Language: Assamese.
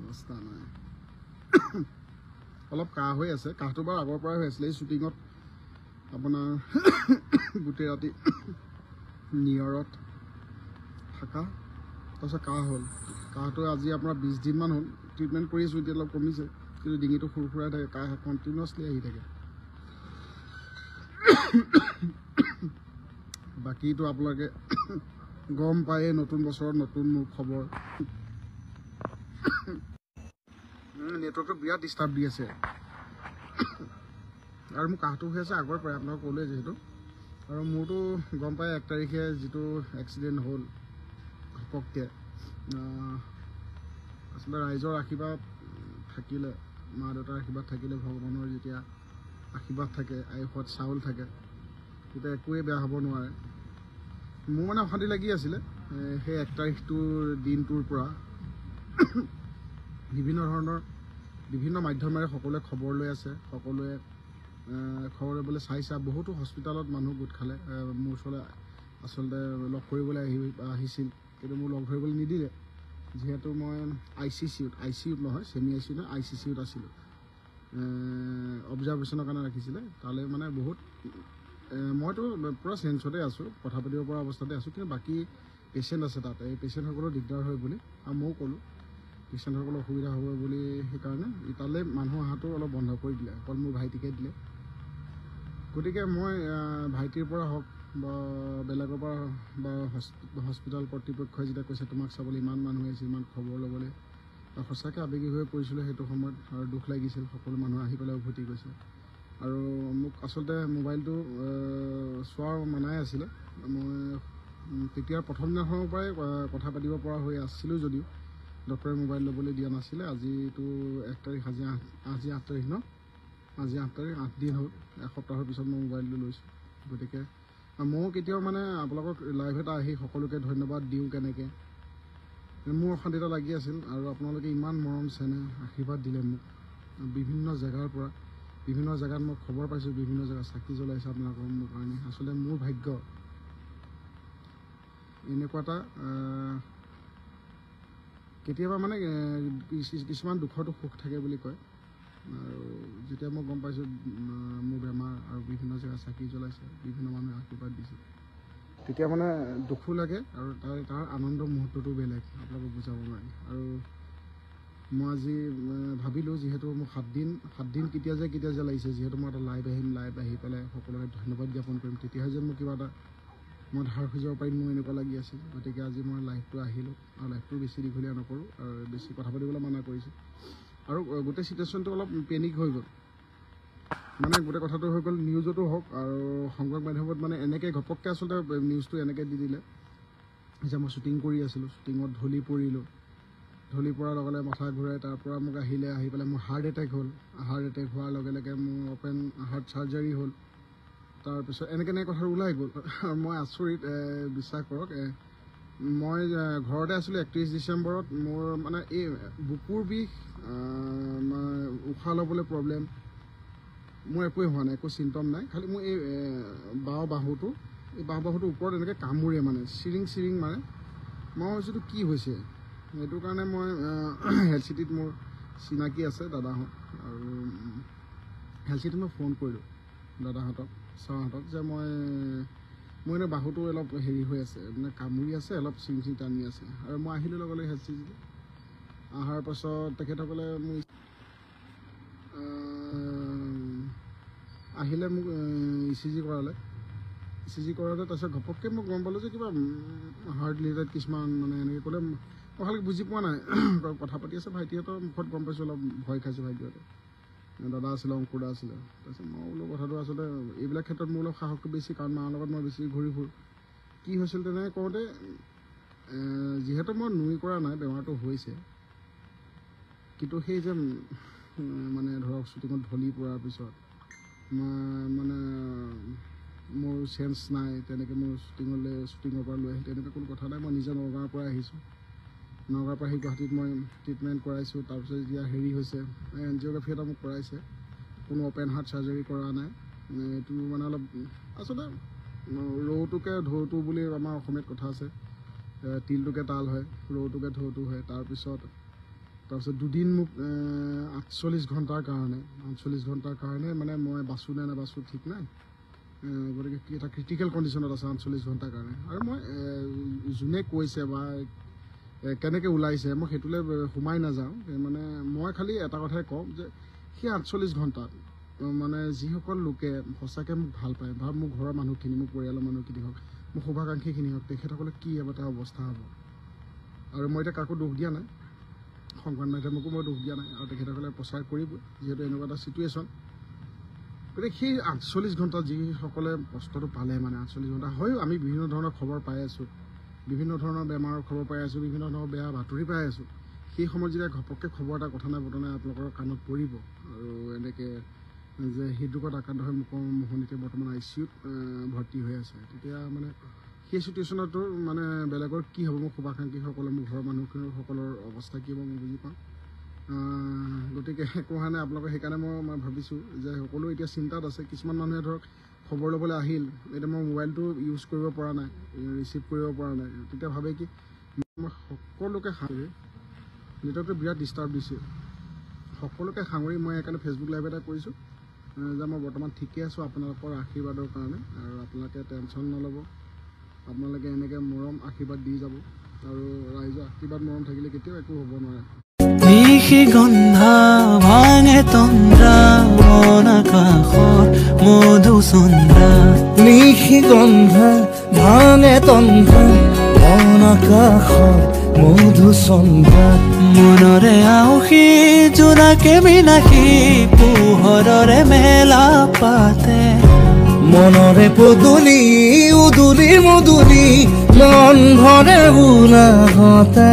অৱস্থা নাই অলপ কাহ হৈ আছে কাহটো বাৰু আগৰ পৰাই হৈ আছিলে এই শ্বুটিঙত আপোনাৰ গোটেই ৰাতি নিয়ৰত থাকা তাৰপিছত কাহ হ'ল কাহটো আজি আপোনাৰ 20 দিনমান হ'ল ট্ৰিটমেণ্ট কৰি আছোঁ এতিয়া অলপ কমিছে কিন্তু ডিঙিটো সুৰসুৰাই থাকে কাহ কণ্টিনিউৱাছলি আহি থাকে বাকীটো আপোনালোকে গম পায়ে নতুন বছৰত নতুন মোৰ খবৰ নেটৱৰ্কটো বিৰাট ডিষ্টাৰ্ব দি আছে আৰু মোৰ কাহটো হৈ আছে আগৰ পৰাই আপোনাক ক'লোৱে যিহেতু আৰু মোৰতো গম পায় 1 তাৰিখে যিটো এক্সিডেণ্ট হ'ল ঘপককৈ আচলতে ৰাইজৰ আশীৰ্বাদ থাকিলে মা দেউতাৰ আশীৰ্বাদ থাকিলে ভগৱানৰ যেতিয়া আশীৰ্বাদ থাকে আয়ুষত চাউল থাকে তেতিয়া একোৱেই বেয়া হ'ব নোৱাৰে মোৰ মানে অশান্তি লাগি আছিলে সেই 1 তাৰিখটোৰ দিনটোৰ পৰা বিভিন্ন মাধ্যমেৰে সকলোৱে খবৰ লৈ আছে সকলোৱে খবৰ ল'বলৈ চাইছে বহুতো হস্পিটেলত মানুহ গোট খালে মোৰ ওচৰলৈ আচলতে লগ কৰিবলৈ আহিছিল কিন্তু মোৰ লগ ধৰিবলৈ নিদিলে যিহেতু মই আইচিইউত নহয় ছেমি আইচিইউ নহয় আইচিইউত আছিলোঁ অবজাৰ্ভেশ্যনৰ কাৰণে ৰাখিছিলে তালৈ মানে বহুত মইতো পূৰা চেঞ্চতে আছোঁ কথা পাতিব পৰা অৱস্থাতে আছোঁ কিন্তু বাকী পেচেণ্ট আছে তাত এই পেচেণ্টসকলৰ দিগদাৰ হয় বুলি আৰু ময়ো ক'লোঁ পেচেণ্টসকলৰ অসুবিধা হ'ব বুলি সেইকাৰণে তালৈ মানুহ অহাটো অলপ বন্ধ কৰি দিলে অকল মোৰ ভাইটিকে দিলে গতিকে মই ভাইটিৰ পৰা হওক বা বেলেগৰ পৰা বা হস্পিটেল কৰ্তৃপক্ষই যেতিয়া কৈছে তোমাক চাবলৈ ইমান মানুহ আহিছে ইমান খবৰ ল'বলৈ সঁচাকৈ আৱেগিক হৈ পৰিছিলোঁ সেইটো সময়ত আৰু দুখ লাগিছিল সকলো মানুহ আহি পেলাই উভতি গৈছে আৰু মোক আচলতে মোবাইলটো চোৱাৰ মানাই আছিলে মই তেতিয়া প্ৰথম দিনাখনৰ পৰাই কথা পাতিব পৰা হৈ আছিলোঁ যদিও ডক্টৰে মোবাইল ল'বলৈ দিয়া নাছিলে আজিতো 1 তাৰিখ আজি 8 তাৰিখ ন আজি 8 তাৰিখ 8 দিন হ'ল এসপ্তাহৰ পিছত মই মোবাইলটো লৈছোঁ গতিকে ময়ো কেতিয়াও মানে আপোনালোকক লাইভ এটা আহি সকলোকে ধন্যবাদ দিওঁ কেনেকৈ মোৰ অশান্তি এটা লাগি আছিল আৰু আপোনালোকে ইমান মৰম চেনেহ আশীৰ্বাদ দিলে মোক বিভিন্ন জেগাৰ পৰা বিভিন্ন জেগাত মই খবৰ পাইছোঁ বিভিন্ন জেগাত চাকি জ্বলাইছে আপোনালোকৰ মোৰ কাৰণে আচলতে মোৰ ভাগ্য এনেকুৱা এটা কেতিয়াবা মানে কিছুমান দুখতো সুখ থাকে বুলি কয় আৰু যেতিয়া মই গম পাইছোঁ মোৰ বেমাৰ আৰু বিভিন্ন জেগাত চাকি জ্বলাইছে বিভিন্ন মানুহে আশীৰ্বাদ দিছে তেতিয়া মানে দুখো লাগে আৰু তাৰ আনন্দ মুহূৰ্তটো বেলেগ আপোনালোকক বুজাব নোৱাৰি আৰু মই আজি ভাবিলোঁ যিহেতু মোক 7 দিন কেতিয়া যে লাগিছে যিহেতু মই এটা লাইভ আহি পেলাই সকলোকে ধন্যবাদ জ্ঞাপন কৰিম তেতিয়াহে যেন মোক কিবা এটা মই ধাৰ খুজিব পাৰিম মোৰ এনেকুৱা লাগি আছিল গতিকে আজি মই লাইভটো আহিলোঁ আৰু লাইভটো বেছি দীঘলীয়া নকৰোঁ আৰু বেছি কথা পাতিবলৈ মানা কৰিছোঁ আৰু গোটেই চিটুৱেশ্যনটো অলপ পেনিক হৈ গ'ল মানে গোটেই কথাটো হৈ গ'ল নিউজতো হওক আৰু সংবাদ মাধ্যমত মানে এনেকৈ ঘপককৈ আচলতে নিউজটো এনেকৈ দি দিলে যে মই শ্বুটিং কৰি আছিলোঁ শ্বুটিঙত ঢলি পৰিলোঁ ঢলি পৰাৰ লগে লগে মাথা ঘূৰাই তাৰ পৰা মোক আহি পেলাই মোৰ হাৰ্ট এটেক হ'ল হাৰ্ট এটেক হোৱাৰ লগে লগে মোৰ অপেন হাৰ্ট চাৰ্জাৰী হ'ল তাৰপিছত এনেকৈ কথাটো ওলাই গ'ল আৰু মই আচৰিত বিশ্বাস কৰক মই ঘৰতে আছিলোঁ 31 ডিচেম্বৰত মোৰ মানে এই বুকুৰ বিষ উশাহ ল'বলৈ প্ৰব্লেম মোৰ একোৱেই হোৱা নাই একো চিম্পটম নাই খালি মোৰ এই বাহুটোৰ ওপৰত এনেকৈ কামোৰে মানে চিৰিং মানে মই ভাবিছোঁ কি হৈছে সেইটো কাৰণে মই হেল্থ চিটিত মোৰ চিনাকি আছে দাদাহঁত আৰু হেল্থ চিটিত মই ফোন কৰিলোঁ দাদাহঁতক ছাৰহঁতক যে মোৰ এনে বাহুটো অলপ হেৰি হৈ আছে মানে কামুৰি আছে অলপ চিং টানি আছে আৰু মই আহিলোঁ লগে লগে হেল্থ চিটিত অহাৰ পাছত তেখেতসকলে মোক আহিলে মোক ECG কৰালে তাৰপিছত ঘপককৈ মই গম পালোঁ যে কিবা হাৰ্ট ৰিলেটেড কিছুমান মানে এনেকৈ ক'লে মই ভালকৈ বুজি পোৱা নাই কথা পাতি আছে ভাইটিহঁতৰ মুখত গম পাইছোঁ অলপ ভয় খাইছোঁ ভাইটিহঁতে দাদা আছিলে অংকুৰ দা আছিলে তাৰপিছত মই বোলো কথাটো আচলতে এইবিলাক ক্ষেত্ৰত মোৰ অলপ সাহসটো বেছি কাৰণ মাৰ লগত মই বেছি ঘূৰি ফুৰোঁ কি হৈছিল তেনেকৈ কওঁতে যিহেতু মই নুই কৰা নাই বেমাৰটো হৈছে কিন্তু সেই যে মানে ধৰক শ্বুটিঙত ঢলি পৰাৰ পিছত মানে মোৰ চেঞ্চ নাই তেনেকৈ মোৰ শ্বুটিঙৰ পৰা লৈ আহিল তেনেকৈ কোনো কথা নাই মই নিজে নগাঁৱৰ পৰা আহিছোঁ নগাঁৱৰ পৰা আহি গুৱাহাটীত মই ট্ৰিটমেণ্ট কৰাইছোঁ তাৰপিছত যেতিয়া হেৰি হৈছে এনজিঅ'গ্ৰাফি এটা মোক কৰাইছে কোনো অপেন হাৰ্ট চাৰ্জাৰী কৰা নাই এইটো মানে অলপ আচলতে ৰৌটোকে ঢৌটো বুলি আমাৰ অসমীয়াত কথা আছে তিলটোকে তাল হয় ৰৌটোকে ঢৌটো হয় তাৰপিছত তাৰপিছত দুদিন মোক 48 ঘণ্টাৰ কাৰণে মানে মই বাচোঁ নে নাবাচোঁ ঠিক নাই, গতিকে এটা ক্ৰিটিকেল কণ্ডিশ্যনত আছে 48 ঘণ্টাৰ কাৰণে। আৰু মই যোনে কৈছে বা কেনেকৈ ওলাইছে মই সেইটোলৈ সোমাই নাযাওঁ, মানে মই খালি এটা কথাই কওঁ যে সেই 48 ঘণ্টাত মানে যিসকল লোকে সঁচাকৈ মোক ভাল পায় বা মোৰ ঘৰৰ মানুহখিনি, মোৰ পৰিয়ালৰ মানুহখিনি হওক, মোৰ শুভাকাংক্ষীখিনি হওক, তেখেতসকলে কি এটা অৱস্থা হ'ব। আৰু মই এতিয়া কাকো দোষ দিয়া নাই, সংবাদ মাধ্যমকো মই দোষ দিয়া নাই, আৰু তেখেতসকলে প্ৰচাৰ কৰিবই যিহেতু এনেকুৱা এটা ছিটুৱেশ্যন। গতিকে সেই 48 ঘণ্টাত যিসকলে কষ্টটো পালে, মানে 48 ঘণ্টা হয়ো আমি বিভিন্ন ধৰণৰ খবৰ পাই আছোঁ, বিভিন্ন ধৰণৰ বেমাৰৰ খবৰ পাই আছোঁ, বিভিন্ন ধৰণৰ বেয়া বাতৰি পাই আছোঁ। সেই সময়ত যেতিয়া ঘপককৈ খবৰ এটা কথা নাই বতৰা নাই আপোনালোকৰ কাণত পৰিব আৰু এনেকৈ যে হৃদৰোগত আক্ৰান্ত হৈ মোহনীতে বৰ্তমান ICUত ভৰ্তি হৈ আছে, তেতিয়া মানে সেই চিটুৱেশ্যনতো মানে বেলেগৰ কি হ'ব, মোৰ শুভাকাংক্ষীসকলে, মোৰ ঘৰৰ মানুহসকলৰ অৱস্থা কি হ'ব মই বুজি পাওঁ। গতিকে একো হোৱা নাই আপোনালোকে, সেইকাৰণে মই ভাবিছোঁ যে সকলো এতিয়া চিন্তাত আছে। কিছুমান মানুহে ধৰক খবৰ ল'বলৈ আহিল, এতিয়া মই মোবাইলটো ইউজ কৰিব পৰা নাই, ৰিচিভ কৰিব পৰা নাই, তেতিয়া ভাবে কি মই সকলোকে সাঙুৰি, নেটৱৰ্কটো বিৰাট ডিষ্টাৰ্ব দিছে, সকলোকে সাঙুৰি মই সেইকাৰণে ফেচবুক লাইভ এটা কৰিছোঁ যে মই বৰ্তমান ঠিকে আছোঁ আপোনালোকৰ আশীৰ্বাদৰ কাৰণে, আৰু আপোনালোকে টেনশ্যন নল'ব, আপোনালোকে এনেকৈ মৰম আশীৰ্বাদ দি যাব, আৰু ৰাইজৰ আশীৰ্বাদ মৰম থাকিলে কেতিয়াও একো হ'ব নোৱাৰে। নিশি গন্ধা ভাঙে তন্দ্ৰা মন আকাশৰ মধুচন্দ্ৰা, নিশি গন্ধা ভাঙে তন্দ্ৰা মন আকাশৰ মধুচন্দ্ৰা, মনৰে আউসী জোনাকে বিলাসী পোহৰৰে মেলা পাতে, মনৰে পদূলি উদুলি মুদুলি মন ভৰে উলাহতে।